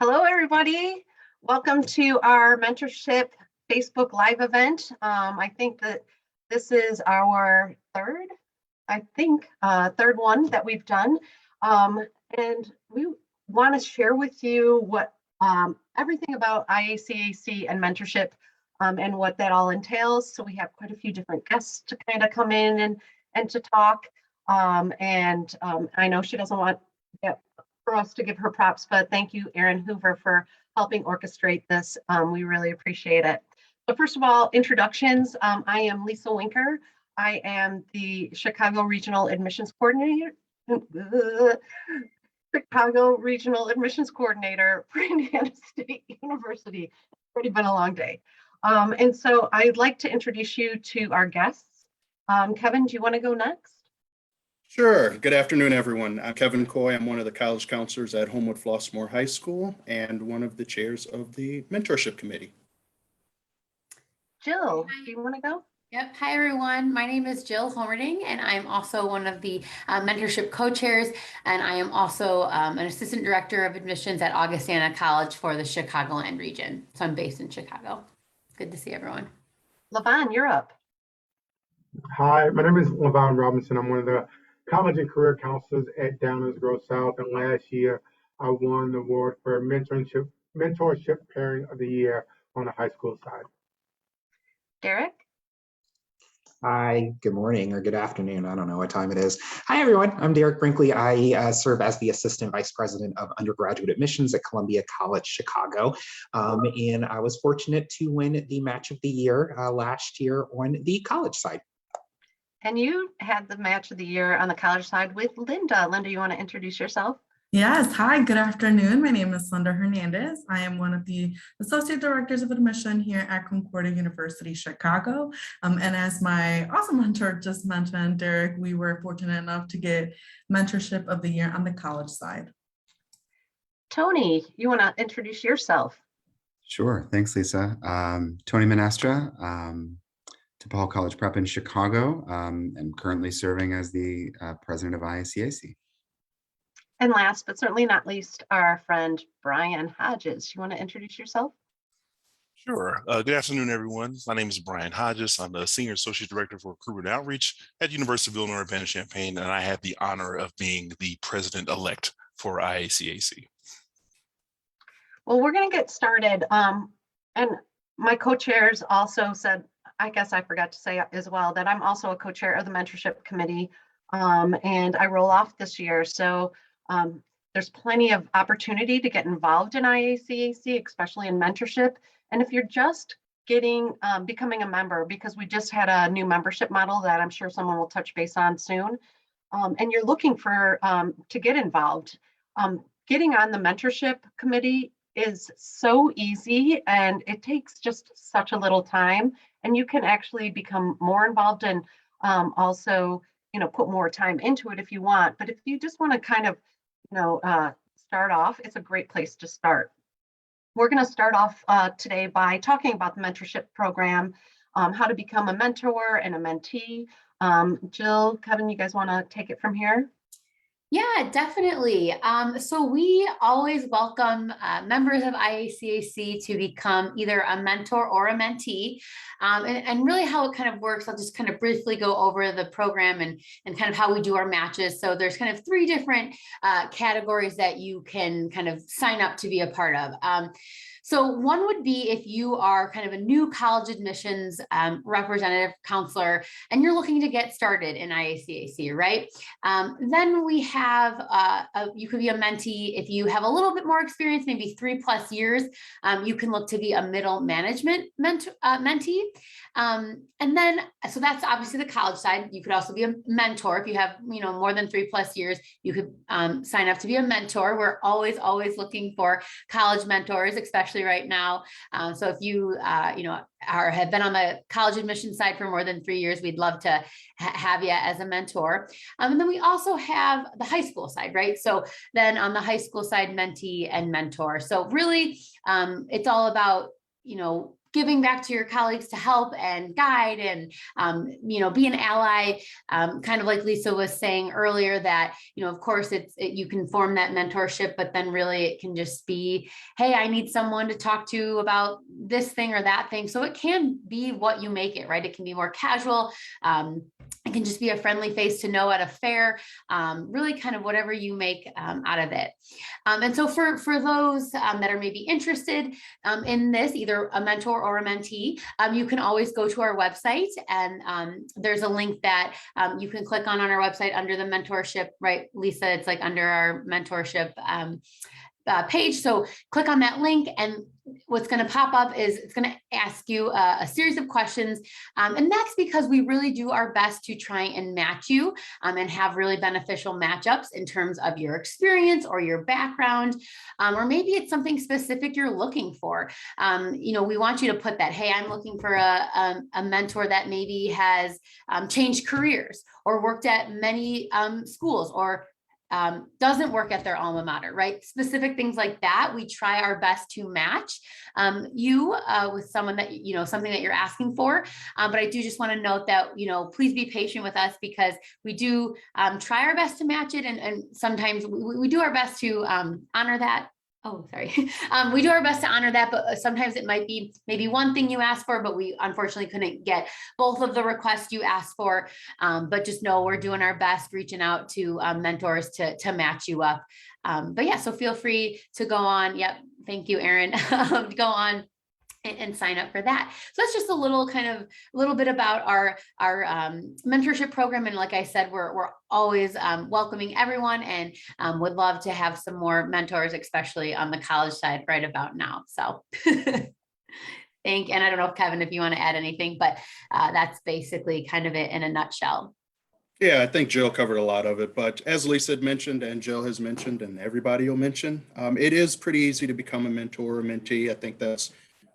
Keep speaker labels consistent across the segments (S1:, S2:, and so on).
S1: Hello, everybody. Welcome to our mentorship Facebook Live event. I think that this is our third one that we've done. And we want to share with you what everything about IACAC and mentorship and what that all entails. So we have quite a few different guests to kind of come in and to talk. I know she doesn't want for us to give her props, but thank you, Erin Hoover, for helping orchestrate this. We really appreciate it. But first of all, introductions. I am Lisa Winker. I am the Chicago Regional Admissions Coordinator. Chicago Regional Admissions Coordinator for Indiana State University. It's already been a long day. And so I'd like to introduce you to our guests. Kevin, do you want to go next?
S2: Sure. Good afternoon, everyone. I'm Kevin Coy. I'm one of the college counselors at Homewood Flossmoor High School and one of the chairs of the Mentorship Committee.
S1: Jill, do you want to go?
S3: Yep. Hi, everyone. My name is Jill Homerding, and I'm also one of the mentorship co-chairs, and I am also an assistant director of admissions at Augustana College for the Chicagoland region. So I'm based in Chicago. Good to see everyone.
S1: Levon, you're up.
S4: Hi, my name is Levon Robinson. I'm one of the college and career counselors at Downers Grove South, and last year I won the award for mentorship pairing of the year on the high school side.
S1: Derek?
S5: Hi, good morning or good afternoon. I don't know what time it is. Hi, everyone. I'm Derek Brinkley. I serve as the Assistant Vice President of Undergraduate Admissions at Columbia College Chicago. And I was fortunate to win the Match of the Year last year on the college side.
S1: And you had the Match of the Year on the college side with Linda. Linda, you want to introduce yourself?
S6: Yes. Hi, good afternoon. My name is Linda Hernandez. I am one of the Associate Directors of Admission here at Concordia University, Chicago. And as my awesome mentor just mentioned, Derek, we were fortunate enough to get Mentorship of the Year on the college side.
S7: Tony, you want to introduce yourself?
S8: Sure. Thanks, Lisa. Tony Menastra, DePaul College Prep in Chicago. I'm currently serving as the president of IACAC.
S1: And last but certainly not least, our friend Brian Hodges. You want to introduce yourself?
S9: Sure. Good afternoon, everyone. My name is Brian Hodges. I'm the Senior Associate Director for Recruitment Outreach at University of Illinois Urbana-Champaign, and I had the honor of being the president-elect for IACAC.
S1: Well, we're going to get started. And my co-chairs also said, I guess I forgot to say as well, that I'm also a co-chair of the Mentorship Committee, and I roll off this year. So there's plenty of opportunity to get involved in IACAC, especially in mentorship. And if you're just becoming a member, because we just had a new membership model that I'm sure someone will touch base on soon, and you're looking for to get involved, getting on the Mentorship Committee is so easy, and it takes just such a little time, and you can actually become more involved and also, put more time into it if you want. But if you just want to kind of start off, it's a great place to start. We're going to start off today by talking about the mentorship program, how to become a mentor and a mentee. Jill, Kevin, you guys want to take it from here?
S3: Yeah, definitely. So we always welcome members of IACAC to become either a mentor or a mentee. And really how it kind of works, I'll just kind of briefly go over the program and kind of how we do our matches. So there's kind of three different categories that you can kind of sign up to be a part of. So one would be if you are kind of a new college admissions representative counselor and you're looking to get started in IACAC, right? Then we have, you could be a mentee if you have a little bit more experience, maybe 3+ years. You can look to be a middle management mentee. And then, so that's obviously the college side. You could also be a mentor. If you have, more than 3+ years, you could sign up to be a mentor. We're always looking for college mentors, especially right now. So if you, have been on the college admission side for more than 3 years, we'd love to have you as a mentor. And then we also have the high school side, right? So then on the high school side, mentee and mentor. So really, it's all about, giving back to your colleagues to help and guide and, be an ally, kind of like Lisa was saying earlier that, of course you can form that mentorship, but then really it can just be, hey, I need someone to talk to about this thing or that thing. So it can be what you make it, right? It can be more casual. It can just be a friendly face to know at a fair, really kind of whatever you make out of it. And so for those that are maybe interested in this, either a mentor or a mentee, you can always go to our website, and there's a link that you can click on our website under the mentorship, right, Lisa? It's like under our mentorship page. So click on that link, and what's going to pop up is it's going to ask you a series of questions. And that's because we really do our best to try and match you and have really beneficial matchups in terms of your experience or your background, or maybe it's something specific you're looking for. We want you to put that, hey, I'm looking for a mentor that maybe has changed careers or worked at many schools, or doesn't work at their alma mater, right? Specific things like that. We try our best to match you with someone that, something that you're asking for. But I do just want to note that, please be patient with us, because we do try our best to match it. And sometimes we do our best to honor that. Oh, sorry. We do our best to honor that, but sometimes it might be maybe one thing you asked for, but we unfortunately couldn't get both of the requests you asked for. But just know we're doing our best, reaching out to mentors to match you up. But yeah, so feel free to go on. Yep. Thank you, Erin. Go on and sign up for that. So that's just a little bit about our mentorship program. And like I said, we're always welcoming everyone, and would love to have some more mentors, especially on the college side right about now. So and I don't know if Kevin, if you want to add anything, but that's basically kind of it in a nutshell.
S2: Yeah, I think Jill covered a lot of it, but as Lisa had mentioned and Jill has mentioned and everybody will mention, it is pretty easy to become a mentor or mentee. I think that's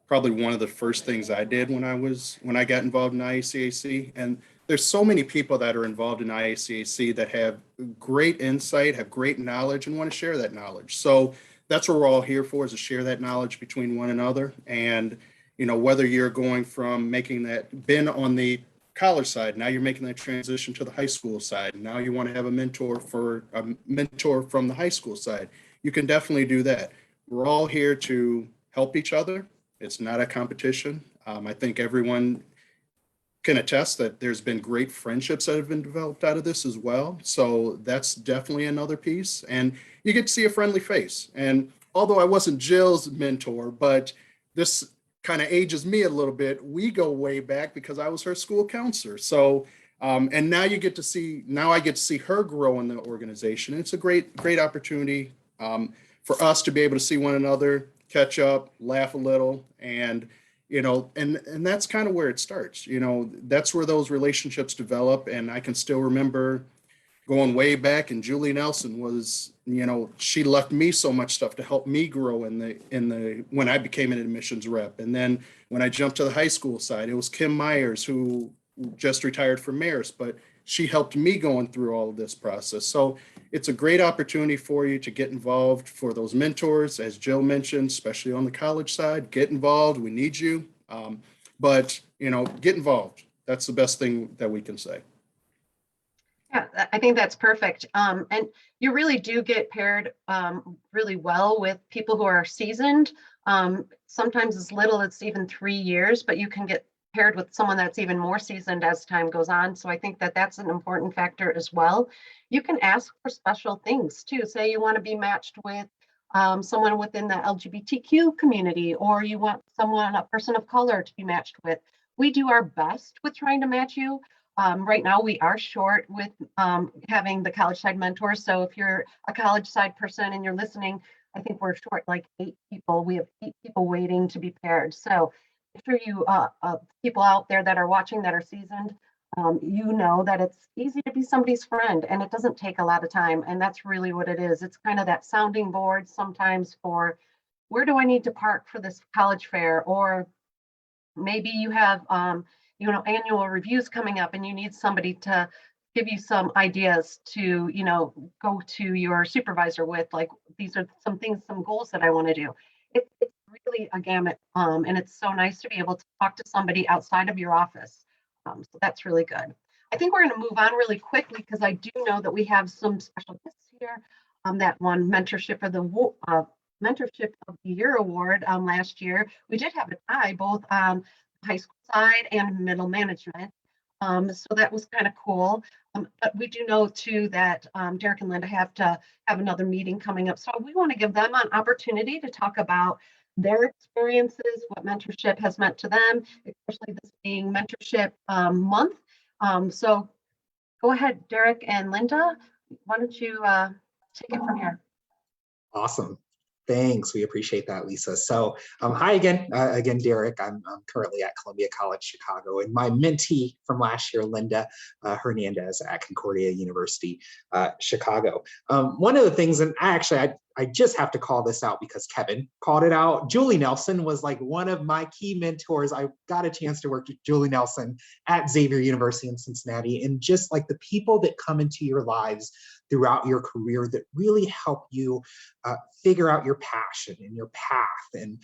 S2: probably one of the first things I did when I got involved in IACAC. And there's so many people that are involved in IACAC that have great insight, have great knowledge, and want to share that knowledge. So that's what we're all here for, is to share that knowledge between one another. And, whether you're going from been on the college side, now you're making that transition to the high school side. Now you want to have a mentor from the high school side. You can definitely do that. We're all here to help each other. It's not a competition. I think everyone can attest that there's been great friendships that have been developed out of this as well. So that's definitely another piece. And you get to see a friendly face. And although I wasn't Jill's mentor, but this kind of ages me a little bit, we go way back because I was her school counselor. So, and now I get to see her grow in the organization. It's a great opportunity for us to be able to see one another, catch up, laugh a little, and and that's kind of where it starts. That's where those relationships develop. And I can still remember going way back, and Julie Nelson was, she left me so much stuff to help me grow when I became an admissions rep. And then when I jumped to the high school side, it was Kim Myers, who just retired from Marist, but she helped me going through all of this process. So it's a great opportunity for you to get involved. For those mentors, as Jill mentioned, especially on the college side, get involved. We need you. But get involved. That's the best thing that we can say.
S1: Yeah, I think that's perfect. And you really do get paired really well with people who are seasoned. Sometimes as little as even 3 years, but you can get paired with someone that's even more seasoned as time goes on. So I think that that's an important factor as well. You can ask for special things too. Say you want to be matched with someone within the LGBTQ community, or you want a person of color to be matched with. We do our best with trying to match you. Right now we are short with having the college side mentors. So if you're a college side person and you're listening, I think we're short like 8 people. We have 8 people waiting to be paired. So if you people out there that are watching that are seasoned, you know that it's easy to be somebody's friend, and it doesn't take a lot of time. And that's really what it is. It's kind of that sounding board sometimes for where do I need to park for this college fair, or maybe you have annual reviews coming up and you need somebody to give you some ideas to go to your supervisor with, like, these are some goals that I want to do. It's really a gamut. And it's so nice to be able to talk to somebody outside of your office. So that's really good. I think we're going to move on really quickly because I do know that we have some special guests here. That won Mentorship of the Year award last year. We did have a tie both on the high school side and middle management. So that was kind of cool. But we do know too that Derek and Linda have to have another meeting coming up. So we want to give them an opportunity to talk about their experiences, what mentorship has meant to them, especially this being Mentorship Month. So go ahead, Derek and Linda. Why don't you take it from here?
S5: Awesome. Thanks. We appreciate that, Lisa. So hi again, Derek. I'm currently at Columbia College Chicago, and my mentee from last year, Linda Hernandez at Concordia University, Chicago. One of the things, and I just have to call this out because Kevin called it out. Julie Nelson was like one of my key mentors. I got a chance to work with Julie Nelson at Xavier University in Cincinnati, and just like the people that come into your lives throughout your career that really help you figure out your passion and your path, and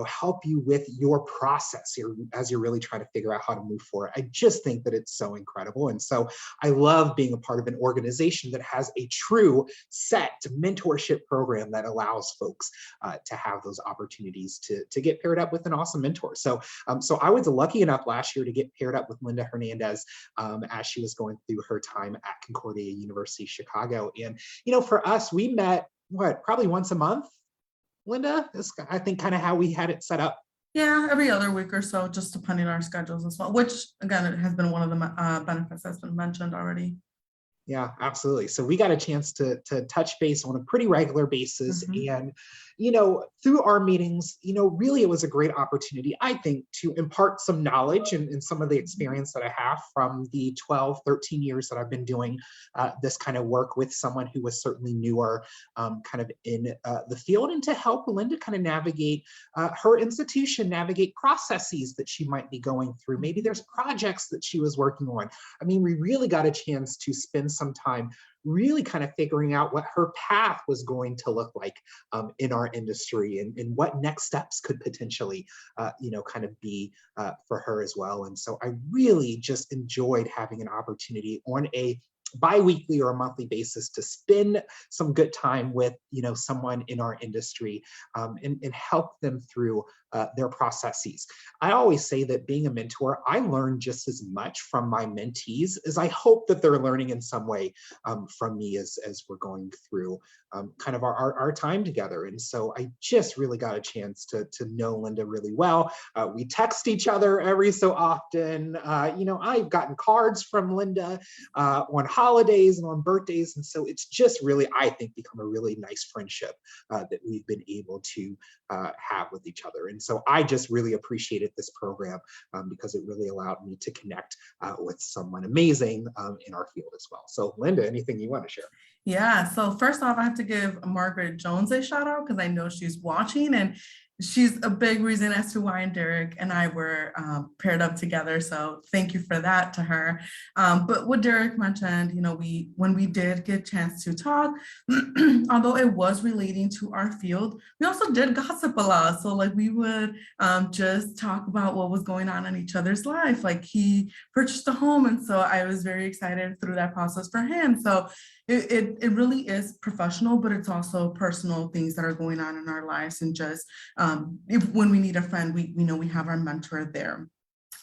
S5: help you with your process as you're really trying to figure out how to move forward. I just think that it's so incredible. And so I love being a part of an organization that has a true set mentorship program that allows folks to have those opportunities to get paired up with an awesome mentor. So I was lucky enough last year to get paired up with Linda Hernandez as she was going through her time at Concordia University, Chicago. And, for us, we met, probably once a month, Linda? Is I think kind of how we had it set up.
S6: Yeah, every other week or so, just depending on our schedules as well, which again, it has been one of the benefits that's been mentioned already.
S5: Yeah, absolutely. So we got a chance to touch base on a pretty regular basis. And, through our meetings, really it was a great opportunity, I think, to impart some knowledge and some of the experience that I have from the 12, 13 years that I've been doing this kind of work with someone who was certainly newer kind of in the field, and to help Linda kind of navigate her institution, navigate processes that she might be going through. Maybe there's projects that she was working on. I mean, we really got a chance to spend some time really kind of figuring out what her path was going to look like in our industry, and what next steps could potentially, kind of be for her as well. And so I really just enjoyed having an opportunity on a bi-weekly or a monthly basis to spend some good time with someone in our industry and help them through their processes. I always say that being a mentor, I learn just as much from my mentees as I hope that they're learning in some way from me as we're going through kind of our time together. And so I just really got a chance to know Linda really well. We text each other every so often. I've gotten cards from Linda on holidays and on birthdays. And so it's just really, I think, become a really nice friendship that we've been able to have with each other. And so I just really appreciated this program because it really allowed me to connect with someone amazing in our field as well. So Linda, anything you want to share?
S6: Yeah, so first off, I have to give Margaret Jones a shout out because I know she's watching, and she's a big reason as to why Derek and I were paired up together. So thank you for that to her. But what Derek mentioned, when we did get a chance to talk, although it was relating to our field, we also did gossip a lot. So like we would just talk about what was going on in each other's life. Like he purchased a home, and so I was very excited through that process for him. So it really is professional, but it's also personal things that are going on in our lives, and just when we need a friend, we know we have our mentor there.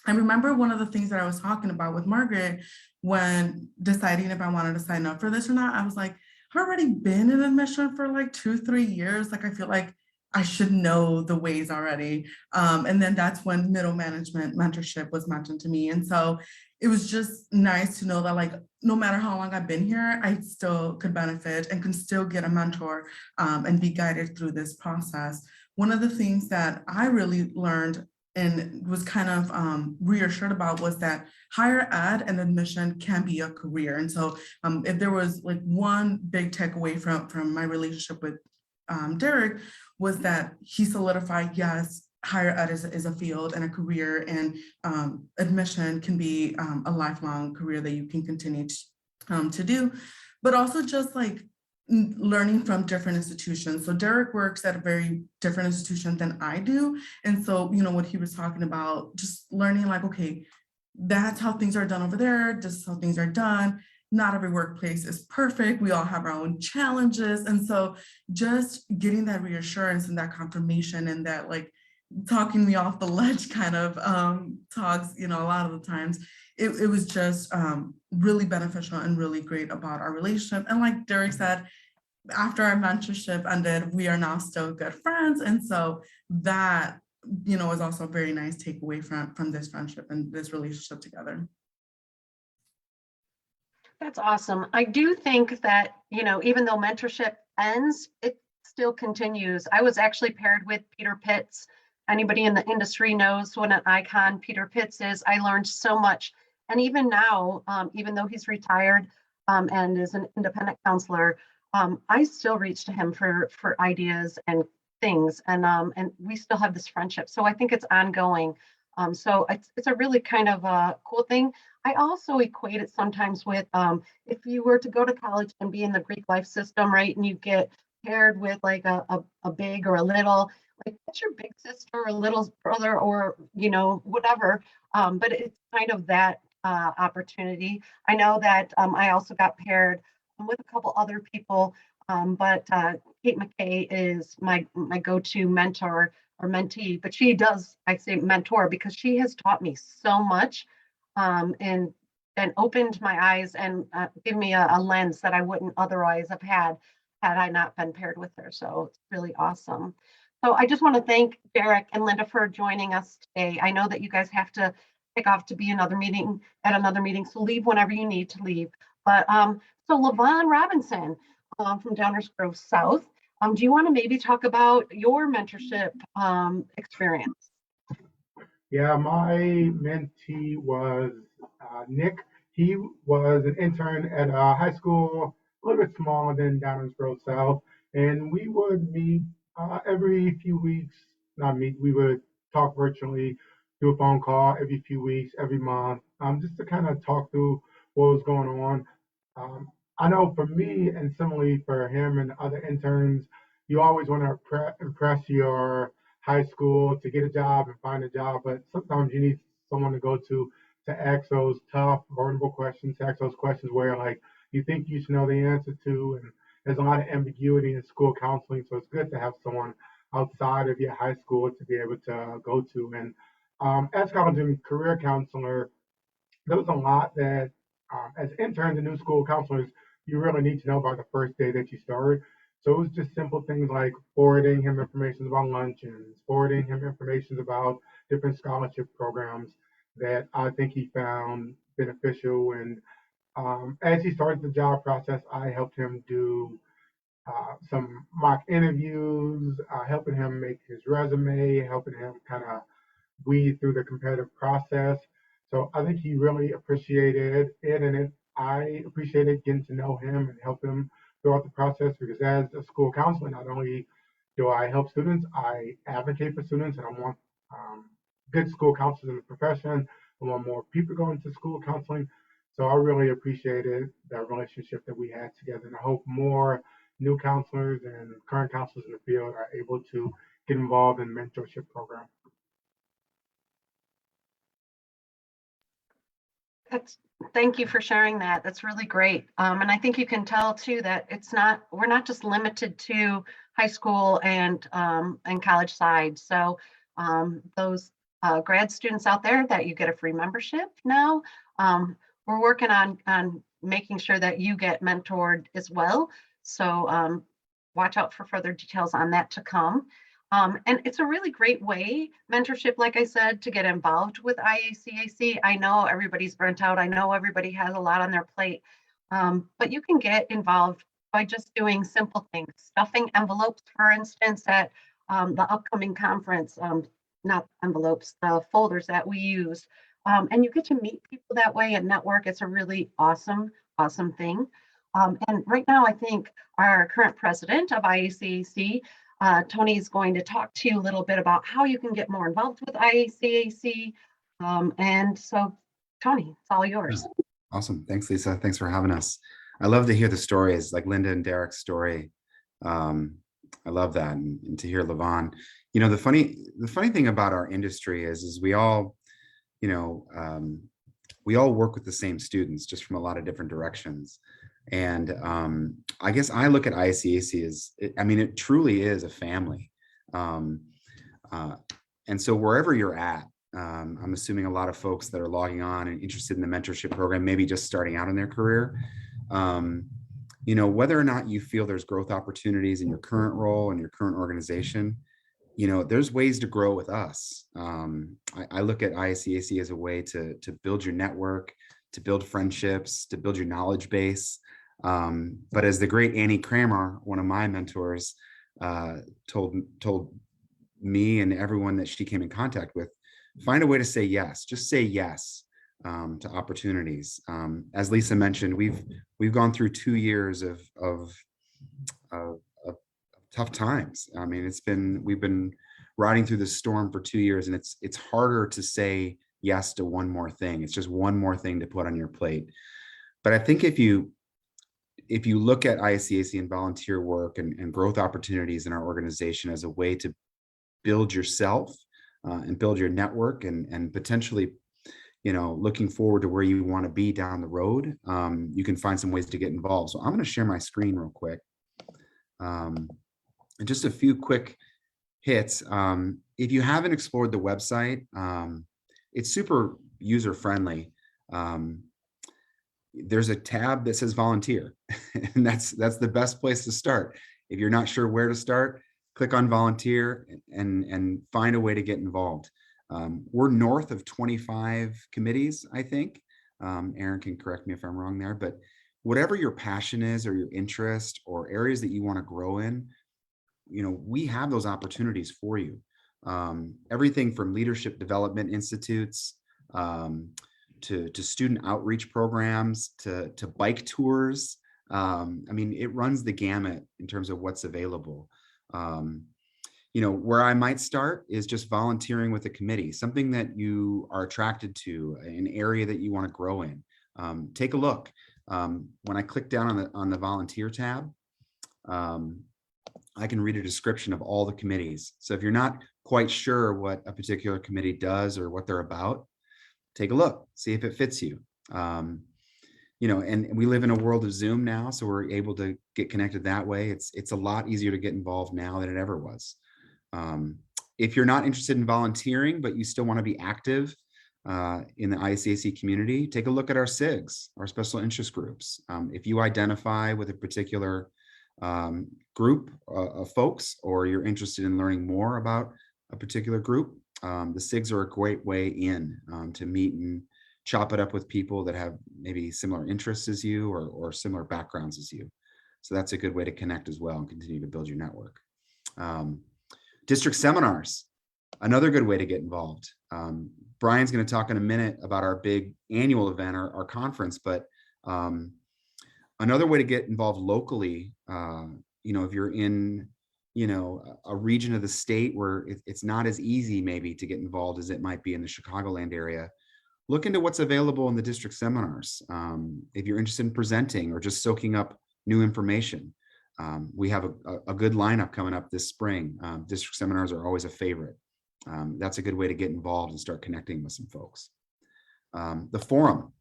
S6: I remember one of the things that I was talking about with Margaret when deciding if I wanted to sign up for this or not. I was like, I've already been in admission for like 2-3 years. Like I feel like I should know the ways already. And then that's when middle management mentorship was mentioned to me. And so it was just nice to know that like, no matter how long I've been here, I still could benefit and can still get a mentor and be guided through this process. One of the things that I really learned and was kind of reassured about was that higher ed and admission can be a career. And so if there was like one big takeaway from my relationship with Derek, was that he solidified, yes, higher ed is a field and a career, and admission can be a lifelong career that you can continue to do. But also just like learning from different institutions. So Derek works at a very different institution than I do. And so, what he was talking about, just learning like, okay, that's how things are done over there. This is how things are done. Not every workplace is perfect. We all have our own challenges. And so just getting that reassurance and that confirmation and that like talking me off the ledge kind of talks, a lot of the times, it was just really beneficial and really great about our relationship. And like Derek said, after our mentorship ended, we are now still good friends. And so that, is also a very nice takeaway from this friendship and this relationship together.
S1: That's awesome. I do think that, even though mentorship ends, it still continues. I was actually paired with Peter Pitts. Anybody in the industry knows what an icon Peter Pitts is. I learned so much. And even now, even though he's retired and is an independent counselor, I still reach to him for ideas and things. And we still have this friendship. So I think it's ongoing. So it's a really kind of a cool thing. I also equate it sometimes with if you were to go to college and be in the Greek life system, right? And you get paired with like a big or a little, like that's your big sister or little brother or, whatever. But it's kind of that opportunity. I know that I also got paired with a couple other people, but Kate McKay is my go-to mentor or mentee, but she does, I say mentor, because she has taught me so much and opened my eyes and give me a lens that I wouldn't otherwise have had I not been paired with her. So it's really awesome. So I just want to thank Derek and Linda for joining us today. I know that you guys have to pick off to be at another meeting, so leave whenever you need to leave. But so LaVon Robinson from Downers Grove South, do you want to maybe talk about your mentorship experience?
S4: Yeah, my mentee was Nick. He was an intern at a high school, a little bit smaller than Downers Grove South, and we would meet every few weeks. Not meet, we would talk virtually, do a phone call every few weeks, every month, just to kind of talk through what was going on. I know for me, and similarly for him and other interns, you always want to impress your high school to get a job and find a job, but sometimes you need someone to go to ask those tough, vulnerable questions, to ask those questions where like you think you should know the answer to, and there's a lot of ambiguity in school counseling, so it's good to have someone outside of your high school to be able to go to. And as college and career counselor, there was a lot that as interns and new school counselors, you really need to know about the first day that you start. So it was just simple things like forwarding him information about luncheons, forwarding him information about different scholarship programs that I think he found beneficial. And as he started the job process, I helped him do some mock interviews, helping him make his resume, helping him kind of weed through the competitive process. So I think he really appreciated it, and I appreciated getting to know him and help him throughout the process, because as a school counselor, not only do I help students, I advocate for students, and I want good school counselors in the profession. I want more people going to school counseling. So I really appreciated that relationship that we had together, and I hope more new counselors and current counselors in the field are able to get involved in the mentorship program.
S1: Thank you for sharing that. That's really great. And I think you can tell too that we're not just limited to high school and college side. So those grad students out there that you get a free membership now, we're working on making sure that you get mentored as well. So watch out for further details on that to come. And it's a really great way, mentorship, like I said, to get involved with IACAC. I know everybody's burnt out. I know everybody has a lot on their plate, but you can get involved by just doing simple things, stuffing envelopes, for instance, at the upcoming conference, not envelopes, the folders that we use. And you get to meet people that way and network. It's a really awesome thing. And right now, I think our current president of IACAC, Tony is going to talk to you a little bit about how you can get more involved with IACAC. And so, Tony, it's all yours.
S8: Awesome. Thanks, Lisa. Thanks for having us. I love to hear the stories like Linda and Derek's story. I love that, and to hear Levon. You know, the funny thing about our industry is we all, you know, we all work with the same students, just from a lot of different directions. And I guess I look at ICAC as, I mean, it truly is a family. And so wherever you're at, I'm assuming a lot of folks that are logging on and interested in the mentorship program, maybe just starting out in their career, you know, whether or not you feel there's growth opportunities in your current role and your current organization, you know, there's ways to grow with us. I look at ICAC as a way to build your network, to build friendships, to build your knowledge base. But as the great Annie Kramer, one of my mentors, told me and everyone that she came in contact with, find a way to say yes. Just say yes to opportunities. As Lisa mentioned, we've gone through 2 years of tough times. I mean, we've been riding through the storm for 2 years, and it's harder to say yes to one more thing. It's just one more thing to put on your plate. But I think if you look at ICAC and volunteer work and growth opportunities in our organization as a way to build yourself and build your network and potentially, you know, looking forward to where you want to be down the road, you can find some ways to get involved. So I'm going to share my screen real quick. And just a few quick hits. If you haven't explored the website, it's super user friendly. There's a tab that says volunteer, and that's the best place to start. If you're not sure where to start, click on volunteer and find a way to get involved. We're north of 25 committees, I think. Aaron can correct me if I'm wrong there, but whatever your passion is or your interest or areas that you want to grow in, you know, we have those opportunities for you. Everything from leadership development institutes, to student outreach programs, to bike tours. I mean, it runs the gamut in terms of what's available. You know, where I might start is just volunteering with a committee, something that you are attracted to, an area that you want to grow in. Take a look. When I click down on the volunteer tab, I can read a description of all the committees. So if you're not quite sure what a particular committee does or what they're about, take a look, see if it fits you. You know, and we live in a world of Zoom now, so we're able to get connected that way. It's a lot easier to get involved now than it ever was. If you're not interested in volunteering, but you still want to be active in the ICAC community, take a look at our SIGs, our special interest groups. If you identify with a particular group of folks, or you're interested in learning more about a particular group, the SIGs are a great way in to meet and chop it up with people that have maybe similar interests as you or similar backgrounds as you. So that's a good way to connect as well and continue to build your network. District seminars, another good way to get involved. Brian's going to talk in a minute about our big annual event, our conference, but another way to get involved locally, you know, if you're in, you know, a region of the state where it's not as easy maybe to get involved as it might be in the Chicagoland area, look into what's available in the district seminars. If you're interested in presenting or just soaking up new information, we have a good lineup coming up this spring. District seminars are always a favorite. That's a good way to get involved and start connecting with some folks. The forum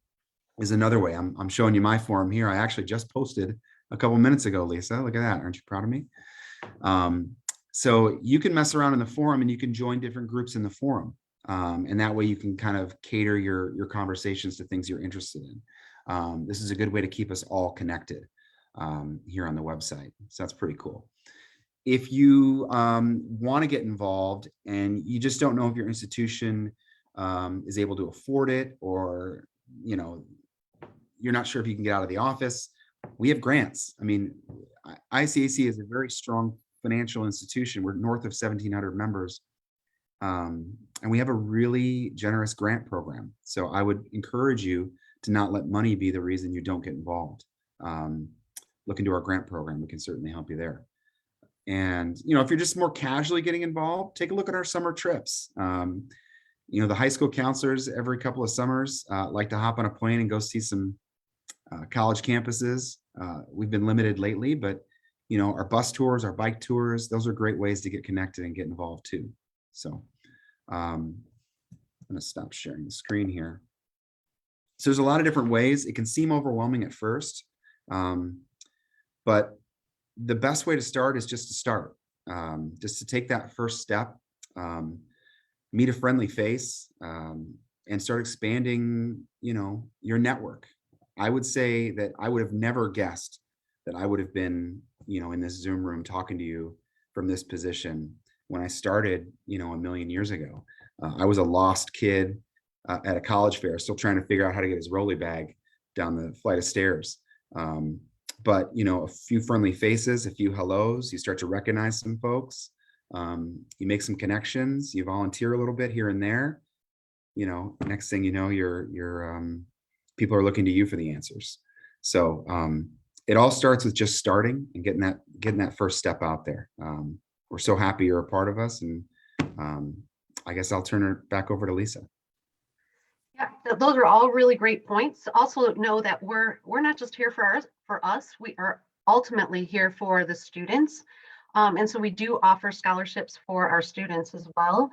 S8: is another way. I'm showing you my forum here. I actually just posted a couple minutes ago, Lisa. Look at that. Aren't you proud of me? So you can mess around in the forum and you can join different groups in the forum. And that way you can kind of cater your conversations to things you're interested in. This is a good way to keep us all connected here on the website. So that's pretty cool. If you want to get involved and you just don't know if your institution is able to afford it, or, you know, you're not sure if you can get out of the office, we have grants. I mean, ICAC is a very strong financial institution. We're north of 1,700 members. And we have a really generous grant program. So I would encourage you to not let money be the reason you don't get involved. Look into our grant program. We can certainly help you there. And, you know, if you're just more casually getting involved, take a look at our summer trips. You know, the high school counselors every couple of summers like to hop on a plane and go see some college campuses. We've been limited lately, but our bus tours, our bike tours, those are great ways to get connected and get involved too. So I'm going to stop sharing the screen here. So there's a lot of different ways. It can seem overwhelming at first, but the best way to start is just to start, just to take that first step, meet a friendly face, and start expanding, your network. I would say that I would have never guessed that I would have been, in this Zoom room talking to you from this position when I started, a million years ago. I was a lost kid at a college fair, still trying to figure out how to get his rolly bag down the flight of stairs. But, a few friendly faces, a few hellos, you start to recognize some folks, you make some connections, you volunteer a little bit here and there. Next thing you know, your people are looking to you for the answers. So it all starts with just starting and getting that first step out there. We're so happy you're a part of us, and I guess I'll turn it back over to Lisa.
S1: Yeah, those are all really great points. Also know that we're not just here for us. We are ultimately here for the students. And so we do offer scholarships for our students as well.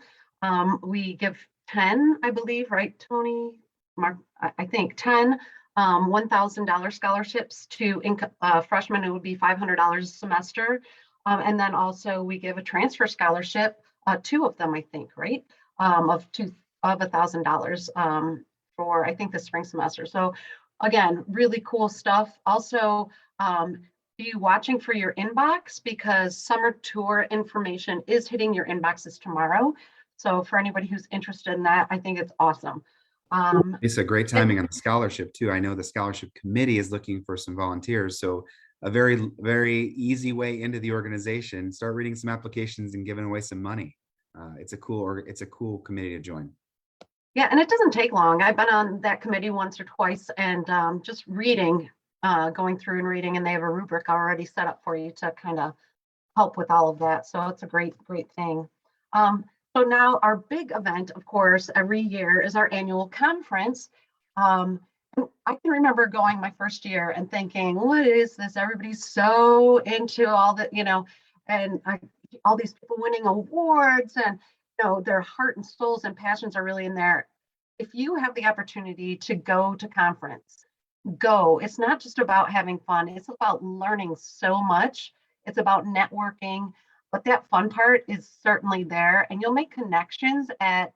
S1: We give 10, I believe, right, Tony? Mark, I think 10 $1,000 scholarships to freshmen. It would be $500 a semester. And then also we give a transfer scholarship, 2 of them, I think, right? Of $1,000 for, I think, the spring semester. So again, really cool stuff. Also, be watching for your inbox, because summer tour information is hitting your inboxes tomorrow. So for anybody who's interested in that, I think it's awesome.
S8: It's a great timing on the scholarship too. I know the scholarship committee is looking for some volunteers. So a very, very easy way into the organization, start reading some applications and giving away some money. It's a cool committee to join.
S1: Yeah, and it doesn't take long. I've been on that committee once or twice, and just going through and reading, and they have a rubric already set up for you to kind of help with all of that. So it's a great thing. So now our big event, of course, every year is our annual conference. I can remember going my first year and thinking, what is this? Everybody's so into all the, and all these people winning awards, and their heart and souls and passions are really in there. If you have the opportunity to go to conference, go. It's not just about having fun. It's about learning so much. It's about networking, but that fun part is certainly there, and you'll make connections at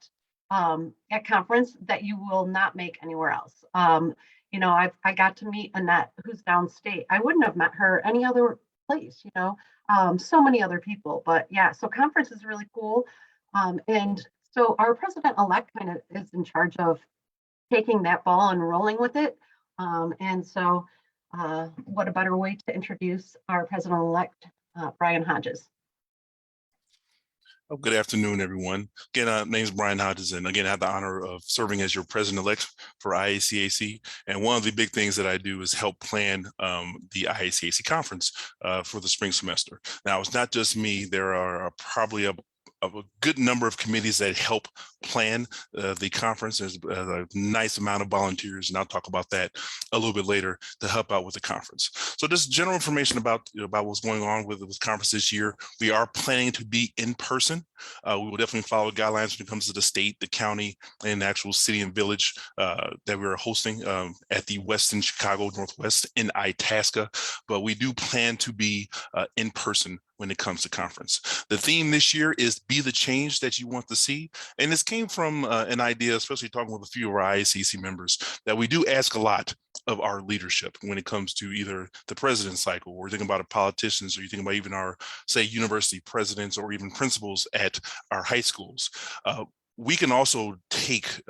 S1: conference that you will not make anywhere else. I got to meet Annette, who's downstate. I wouldn't have met her any other place. So many other people. But yeah, so conference is really cool. And so our president-elect kind of is in charge of taking that ball and rolling with it. And so what a better way to introduce our president-elect, Brian Hodges.
S9: Oh, good afternoon, everyone. Again, my name is Brian Hodges, and again, I have the honor of serving as your president-elect for IACAC. And one of the big things that I do is help plan the IACAC conference for the spring semester. Now, it's not just me. There are probably a good number of committees that help plan the conference. There's a nice amount of volunteers, and I'll talk about that a little bit later to help out with the conference. So just general information about what's going on with conference this year. We are planning to be in person. We will definitely follow guidelines when it comes to the state, the county, and the actual city and village that we're hosting at the Westin Chicago Northwest in Itasca. But we do plan to be in person when it comes to conference. The theme this year is be the change that you want to see. And this came from an idea, especially talking with a few of our IACC members, that we do ask a lot of our leadership when it comes to either the president's cycle, or thinking about our politicians, or you think about even our, say, university presidents or even principals at our high schools. We can also take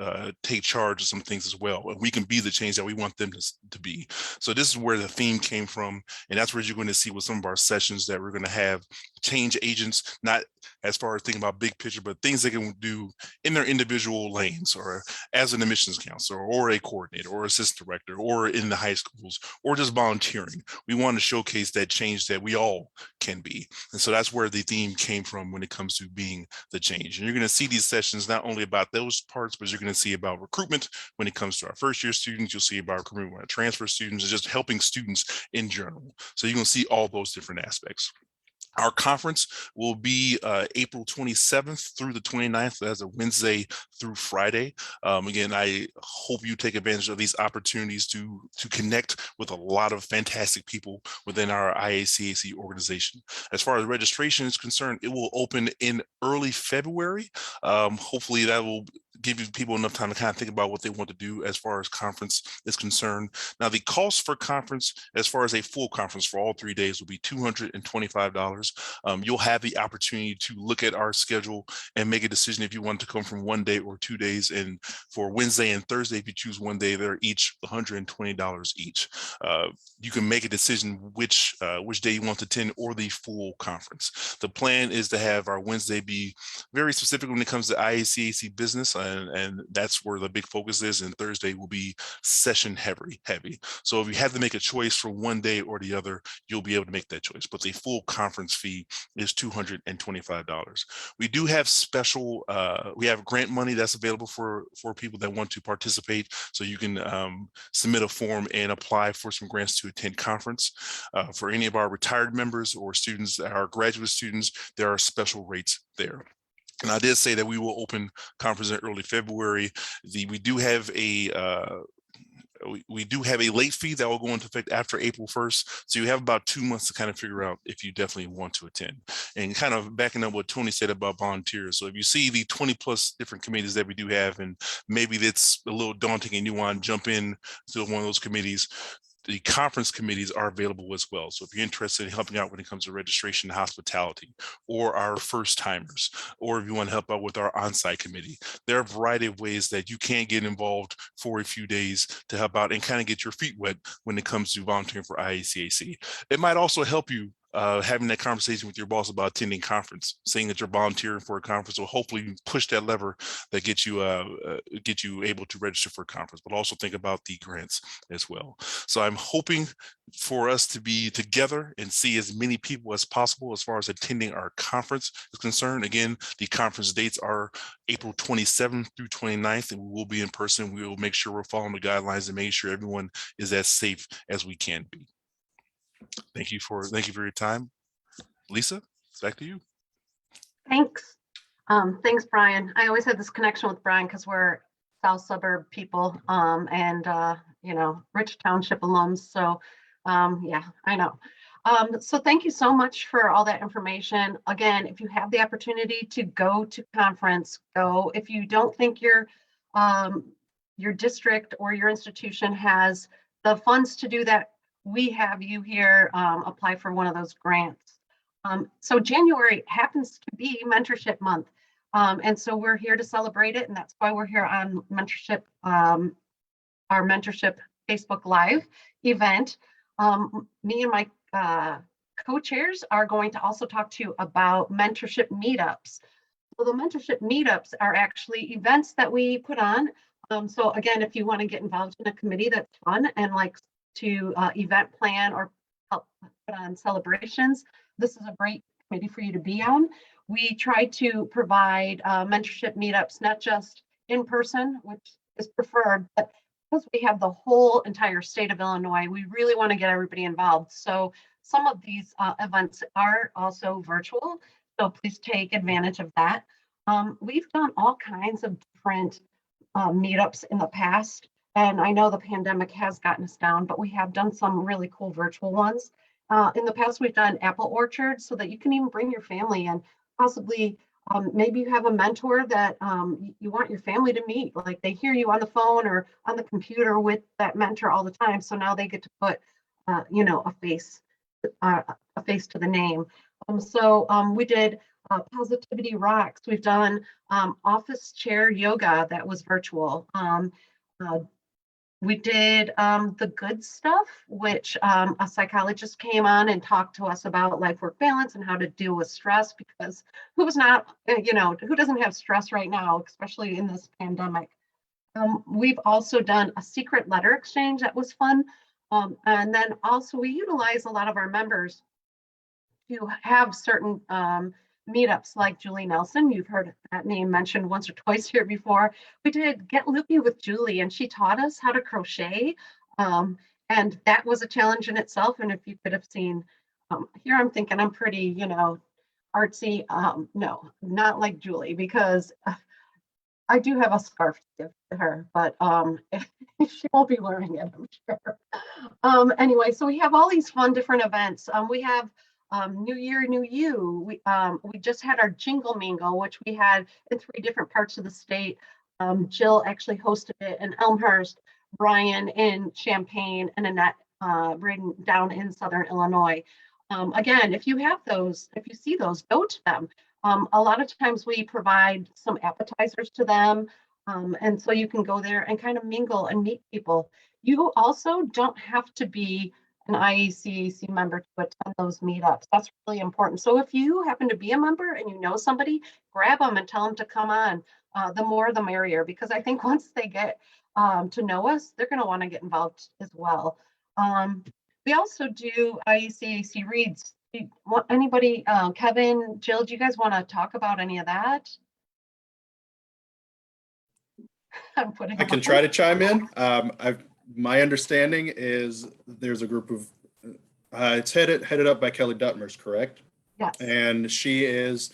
S9: charge of some things as well, and we can be the change that we want them to be. So this is where the theme came from, and that's where you're going to see with some of our sessions that we're going to have change agents, not as far as thinking about big picture, but things they can do in their individual lanes, or as an admissions counselor, or a coordinator, or assistant director, or in the high schools, or just volunteering. We want to showcase that change that we all can be. And so that's where the theme came from when it comes to being the change. And you're going to see these sessions not only about those parts, but you're going to see about recruitment when it comes to our first year students. You'll see about recruitment when our transfer students, and just helping students in general. So you're going to see all those different aspects. Our conference will be April 27th through the 29th. That's a Wednesday through Friday. Again, I hope you take advantage of these opportunities to connect with a lot of fantastic people within our IACAC organization. As far as registration is concerned, it will open in early February. Hopefully that will give you people enough time to kind of think about what they want to do as far as conference is concerned. Now, the cost for conference, as far as a full conference for all 3 days, will be $225. You'll have the opportunity to look at our schedule and make a decision if you want to come from 1 day or 2 days. And for Wednesday and Thursday, if you choose 1 day, they're each $120 each. You can make a decision which day you want to attend or the full conference. The plan is to have our Wednesday be very specific when it comes to IACAC business, and that's where the big focus is, and Thursday will be session heavy. So if you have to make a choice for 1 day or the other, you'll be able to make that choice, but the full conference fee is $225. We do have we have grant money that's available for people that want to participate, so you can submit a form and apply for some grants to attend conference. For any of our retired members or students, our graduate students, there are special rates there. And I did say that we will open conference in early February. We do have a late fee that will go into effect after April 1st. So you have about 2 months to kind of figure out if you definitely want to attend. And kind of backing up what Tony said about volunteers. So if you see the 20 plus different committees that we do have, and maybe that's a little daunting and you want to jump in to one of those committees, the conference committees are available as well. So if you're interested in helping out when it comes to registration and hospitality, or our first timers, or if you want to help out with our on-site committee, there are a variety of ways that you can get involved for a few days to help out and kind of get your feet wet when it comes to volunteering for IACAC. It might also help you having that conversation with your boss about attending conference, saying that you're volunteering for a conference will hopefully push that lever that gets you able to register for a conference, but also think about the grants as well. So I'm hoping for us to be together and see as many people as possible as far as attending our conference is concerned. Again, the conference dates are April 27th through 29th, and we will be in person. We will make sure we're following the guidelines and make sure everyone is as safe as we can be. Thank you for your time. Lisa, back to you.
S1: Thanks. Thanks, Brian. I always had this connection with Brian because we're South Suburb people and Rich Township alums. So yeah, I know. So thank you so much for all that information. Again, if you have the opportunity to go to conference, go. If you don't think your district or your institution has the funds to do that, we have you here apply for one of those grants. So January happens to be Mentorship Month. And so we're here to celebrate it. And that's why we're here on Mentorship, our Mentorship Facebook Live event. Me and my co-chairs are going to also talk to you about Mentorship Meetups. So the Mentorship Meetups are actually events that we put on. So again, if you want to get involved in a committee that's fun and like to event plan or help put on celebrations, this is a great committee for you to be on. We try to provide mentorship meetups, not just in person, which is preferred, but because we have the whole entire state of Illinois, we really want to get everybody involved. So some of these events are also virtual, so please take advantage of that. We've done all kinds of different meetups in the past. And I know the pandemic has gotten us down, but we have done some really cool virtual ones. In the past, we've done apple orchards so that you can even bring your family and possibly maybe you have a mentor that you want your family to meet. Like they hear you on the phone or on the computer with that mentor all the time. So now they get to put, a face to the name. We did Positivity Rocks. We've done office chair yoga that was virtual. We did the good stuff, which a psychologist came on and talked to us about life-work balance and how to deal with stress, because who doesn't have stress right now, especially in this pandemic. We've also done a secret letter exchange that was fun. And then also we utilize a lot of our members to have certain meetups like Julie Nelson. You've heard that name mentioned once or twice here before. We did Get Loopy with Julie, and she taught us how to crochet. And that was a challenge in itself. And if you could have seen, here I'm thinking I'm pretty, artsy. No, not like Julie, because I do have a scarf to give to her, but she won't be wearing it, I'm sure. Anyway, so we have all these fun different events. We have New Year, New You. We just had our Jingle Mingle, which we had in 3 different parts of the state. Jill actually hosted it in Elmhurst, Brian in Champaign, and Annette Braden down in Southern Illinois. Again, if you have those, if you see those, go to them. A lot of times we provide some appetizers to them. And so you can go there and kind of mingle and meet people. You also don't have to be an IACAC member to attend those meetups. That's really important. So if you happen to be a member and you know somebody, grab them and tell them to come on. The more the merrier, because I think once they get to know us, they're going to want to get involved as well. We also do IACAC reads. Anybody, Kevin, Jill, do you guys want to talk about any of that?
S2: I can try to chime in. My understanding is there's a group of, it's headed up by Kelly Duttmers, correct?
S1: Yes.
S2: And she has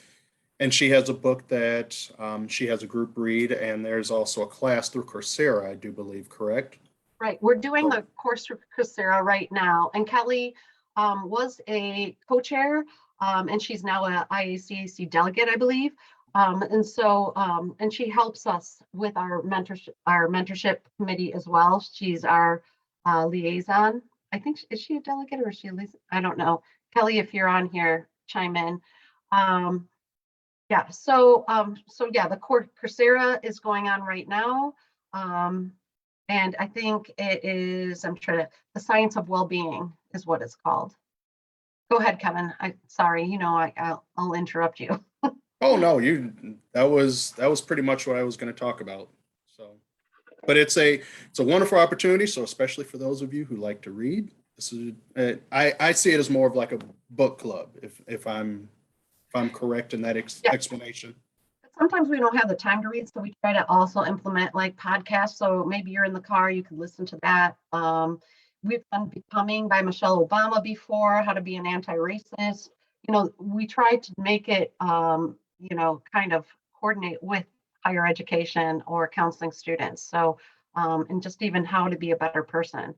S2: a book that she has a group read, and there's also a class through Coursera, I do believe, correct?
S1: Right. We're doing the course through Coursera right now, and Kelly was a co-chair, and she's now a IACAC delegate, I believe. And so, and she helps us with our mentorship committee as well. She's our liaison. I think, is she a delegate or is she a liaison? I don't know. Kelly, if you're on here, chime in. Yeah, so yeah, the Coursera is going on right now. And I think it is, the Science of Wellbeing is what it's called. Go ahead, Kevin. Sorry, I'll interrupt you.
S2: Oh no, that was pretty much what I was going to talk about. So, but it's a wonderful opportunity. So especially for those of you who like to read, this is I see it as more of like a book club. If I'm correct in that explanation.
S1: Sometimes we don't have the time to read, so we try to also implement like podcasts. So maybe you're in the car, you can listen to that. We've done Becoming by Michelle Obama before, how to be an anti-racist. We try to make it, kind of coordinate with higher education or counseling students. So, and just even how to be a better person.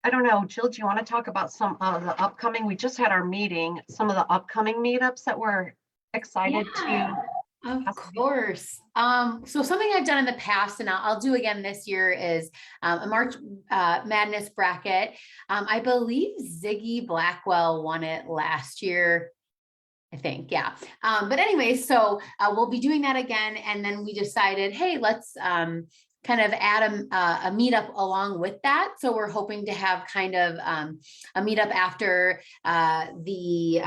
S1: I don't know, Jill, do you want to talk about some of the upcoming? We just had our meeting, some of the upcoming meetups that we're excited to.
S3: Of course. So something I've done in the past and I'll do again this year is a March Madness bracket. I believe Ziggy Blackwell won it last year. I think, yeah. But anyway, so we'll be doing that again. And then we decided, hey, let's kind of add a meetup along with that. So we're hoping to have kind of a meetup after the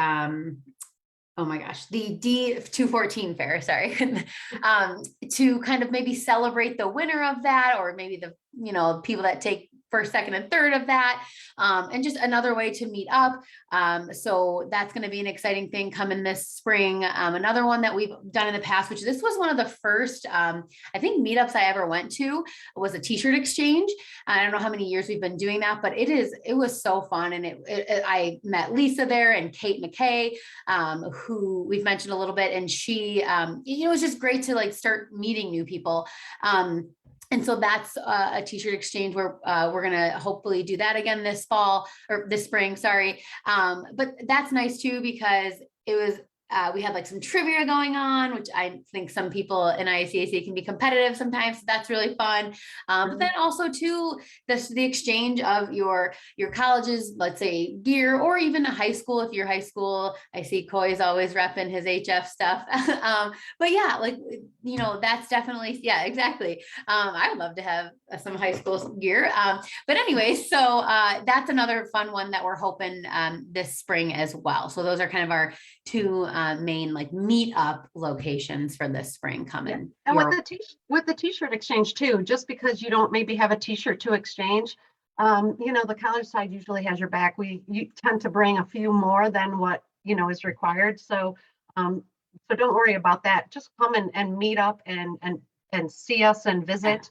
S3: D214 fair, sorry, to kind of maybe celebrate the winner of that, or maybe the, people that take first, second, and third of that, and just another way to meet up. So that's going to be an exciting thing coming this spring. Another one that we've done in the past, which this was one of the first, I think, meetups I ever went to, was a t-shirt exchange. I don't know how many years we've been doing that, but it was so fun. And I met Lisa there and Kate McKay, who we've mentioned a little bit. And she, it was just great to like start meeting new people. And so that's a t-shirt exchange where we're going to hopefully do that again this spring, sorry. But that's nice too, because it was, we had like some trivia going on, which I think some people in IACAC can be competitive sometimes. So that's really fun. But then also too, the exchange of your college's, let's say, gear, or even a high school. If you're high school, I see Coy's always repping his HF stuff. But yeah, like, that's definitely, yeah, exactly. I would love to have some high school gear. But anyway, so that's another fun one that we're hoping this spring as well. So those are kind of our two main like meetup locations for this spring coming.
S1: Yeah. And with the t-shirt exchange too, just because you don't maybe have a t-shirt to exchange, The college side usually has your back. You tend to bring a few more than what, is required. So, so don't worry about that. Just come and meet up and see us and visit.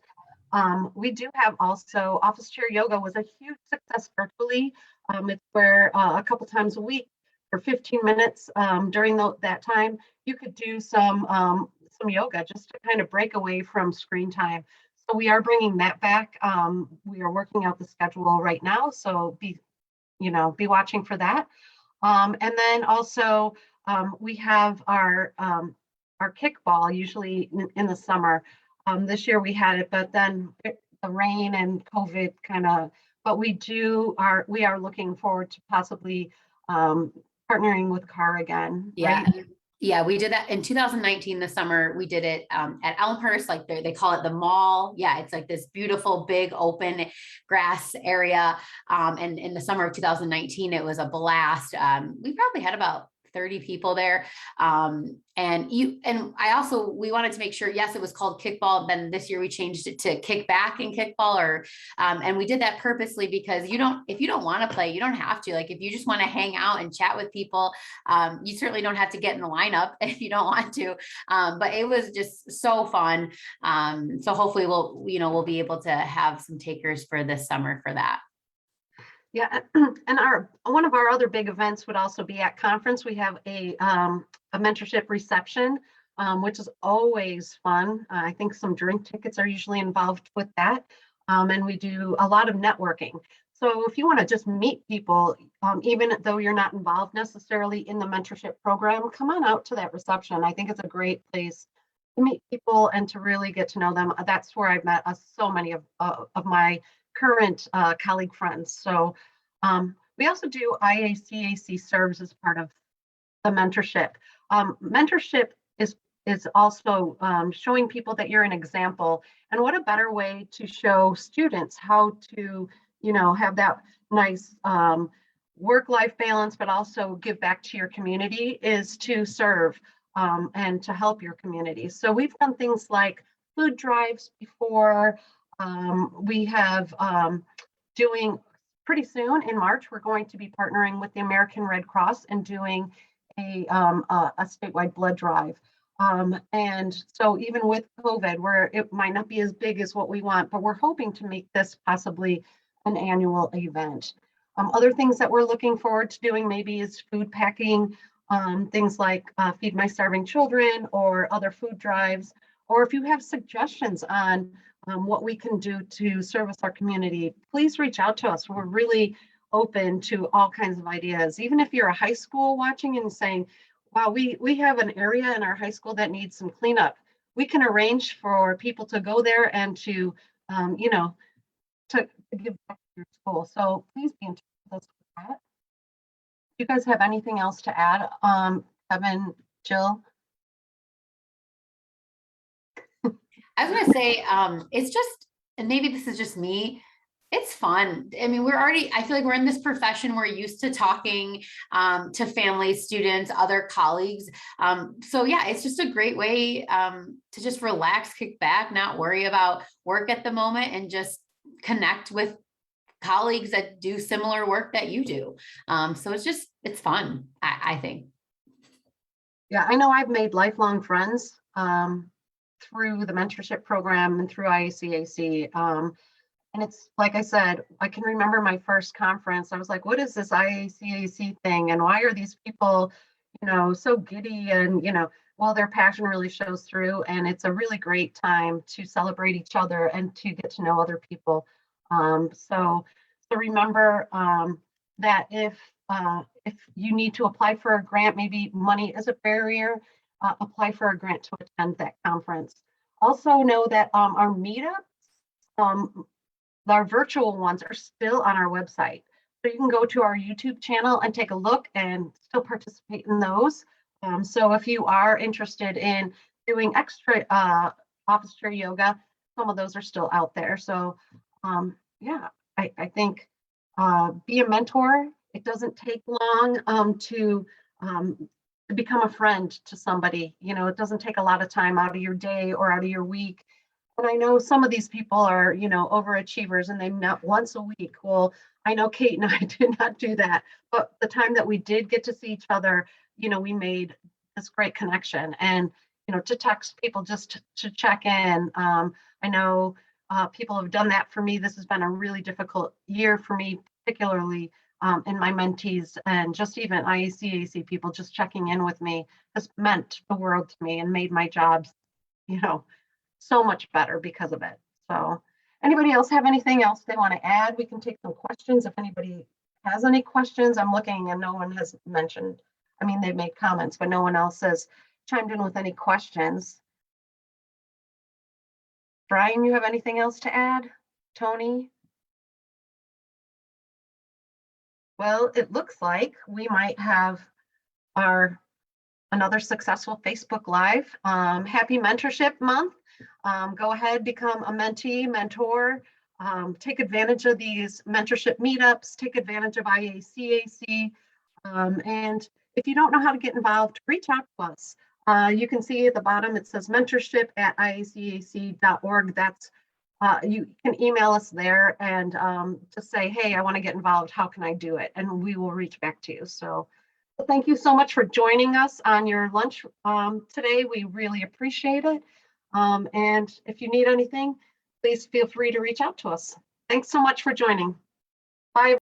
S1: We do have also office chair yoga was a huge success virtually. It's where a couple times a week for 15 minutes during that time, you could do some yoga just to kind of break away from screen time. So we are bringing that back. We are working out the schedule right now. So be watching for that. And then also we have our kickball usually in the summer. This year we had it, but then the rain and COVID but we are looking forward to possibly partnering with CAR again.
S3: Yeah.
S1: Right?
S3: Yeah, we did that in 2019, the summer. We did it at Elmhurst, like they call it the mall. Yeah, it's like this beautiful, big, open grass area. And in the summer of 2019, it was a blast. We probably had about 30 people there. We wanted to make sure, yes, it was called kickball. Then this year we changed it to kickback and kickball, and we did that purposely because if you don't want to play, you don't have to. Like if you just want to hang out and chat with people, you certainly don't have to get in the lineup if you don't want to. But it was just so fun. So hopefully we'll be able to have some takers for this summer for that.
S1: Yeah, and one of our other big events would also be at conference. We have a mentorship reception, which is always fun. I think some drink tickets are usually involved with that, and we do a lot of networking. So if you want to just meet people, even though you're not involved necessarily in the mentorship program, come on out to that reception. I think it's a great place to meet people and to really get to know them. That's where I've met so many of my current colleague friends. So we also do IACAC serves as part of the mentorship. Mentorship is also showing people that you're an example, and what a better way to show students how to have that nice work-life balance, but also give back to your community is to serve and to help your community. So we've done things like food drives before. We have doing pretty soon in March, we're going to be partnering with the American Red Cross and doing a statewide blood drive. And so even with COVID, where it might not be as big as what we want, but we're hoping to make this possibly an annual event. Other things that we're looking forward to doing maybe is food packing, things like Feed My Starving Children or other food drives, or if you have suggestions on what we can do to service our community, please reach out to us. We're really open to all kinds of ideas. Even if you're a high school watching and saying, wow, we have an area in our high school that needs some cleanup. We can arrange for people to go there and to give back to your school. So please be in touch with us with that. You guys have anything else to add? Kevin, Jill?
S3: I was going to say, it's just, and maybe this is just me, it's fun. I mean, I feel like we're in this profession, we're used to talking to families, students, other colleagues. So yeah, it's just a great way to just relax, kick back, not worry about work at the moment, and just connect with colleagues that do similar work that you do. So it's fun, I think.
S1: Yeah, I know I've made lifelong friends through the mentorship program and through IACAC. And it's like I said, I can remember my first conference. I was like, what is this IACAC thing? And why are these people, so giddy? And, well, their passion really shows through. And it's a really great time to celebrate each other and to get to know other people. So remember that if you need to apply for a grant, maybe money is a barrier, apply for a grant to attend that conference. Also know that our meetups, our virtual ones are still on our website. So you can go to our YouTube channel and take a look and still participate in those. So if you are interested in doing extra office chair yoga, some of those are still out there. So yeah, I think be a mentor. It doesn't take long to become a friend to somebody. It doesn't take a lot of time out of your day or out of your week. And I know some of these people are, you know, overachievers and they met once a week. Well, I know Kate and I did not do that, but the time that we did get to see each other, you know, we made this great connection. And, you know, to text people just to check in. I know people have done that for me. This has been a really difficult year for me, particularly in my mentees, and just even IACAC people just checking in with me has meant the world to me and made my jobs, you know, so much better because of it. So anybody else have anything else they want to add? We can take some questions if anybody has any questions. I'm looking and no one has mentioned, I mean, they've made comments, but no one else has chimed in with any questions. Brian, you have anything else to add? Tony? Well, it looks like we might have another successful Facebook Live. Happy Mentorship Month. Go ahead, become a mentee, mentor. Take advantage of these mentorship meetups. Take advantage of IACAC. And if you don't know how to get involved, reach out to us. You can see at the bottom, it says mentorship@iacac.org. That's you can email us there and just say, hey, I want to get involved. How can I do it? And we will reach back to you. So thank you so much for joining us on your lunch today. We really appreciate it. And if you need anything, please feel free to reach out to us. Thanks so much for joining. Bye.